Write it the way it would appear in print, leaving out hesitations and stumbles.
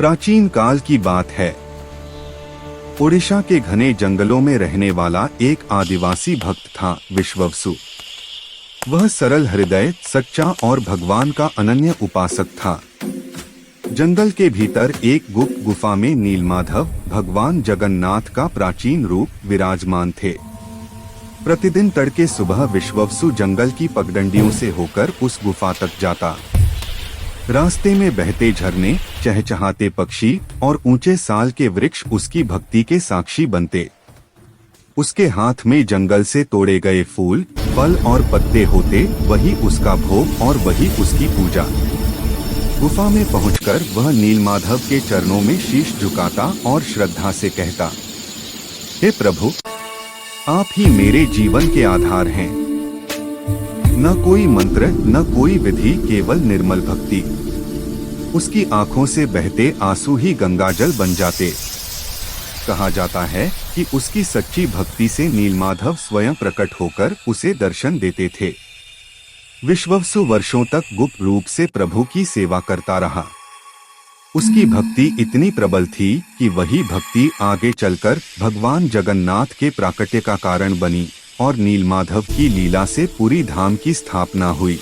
प्राचीन काल की बात है। ओडिशा के घने जंगलों में रहने वाला एक आदिवासी भक्त था, विश्ववसु। वह सरल हृदय, सच्चा और भगवान का अनन्य उपासक था। जंगल के भीतर एक गुप्त गुफा में नीलमाधव, भगवान जगन्नाथ का प्राचीन रूप विराजमान थे। प्रतिदिन तड़के सुबह विश्ववसु जंगल की पगडंडियों से होकर उस गुफा तक जाता। रास्ते में बहते झरने, चहचहाते पक्षी और ऊंचे साल के वृक्ष उसकी भक्ति के साक्षी बनते। उसके हाथ में जंगल से तोड़े गए फूल, फल और पत्ते होते, वही उसका भोग और वही उसकी पूजा। गुफा में पहुंचकर वह नीलमाधव के चरणों में शीश झुकाता और श्रद्धा से कहता, हे प्रभु, आप ही मेरे जीवन के आधार हैं। न कोई मंत्र, न कोई विधि, केवल निर्मल भक्ति। उसकी आंखों से बहते आंसू ही गंगाजल बन जाते। कहा जाता है कि उसकी सच्ची भक्ति से नीलमाधव स्वयं प्रकट होकर उसे दर्शन देते थे। विश्ववसु वर्षों तक गुप्त रूप से प्रभु की सेवा करता रहा। उसकी भक्ति इतनी प्रबल थी कि वही भक्ति आगे चलकर भगवान जगन्नाथ के प्राकट्य का कारण बनी और नीलमाधव की लीला से पूरी धाम की स्थापना हुई।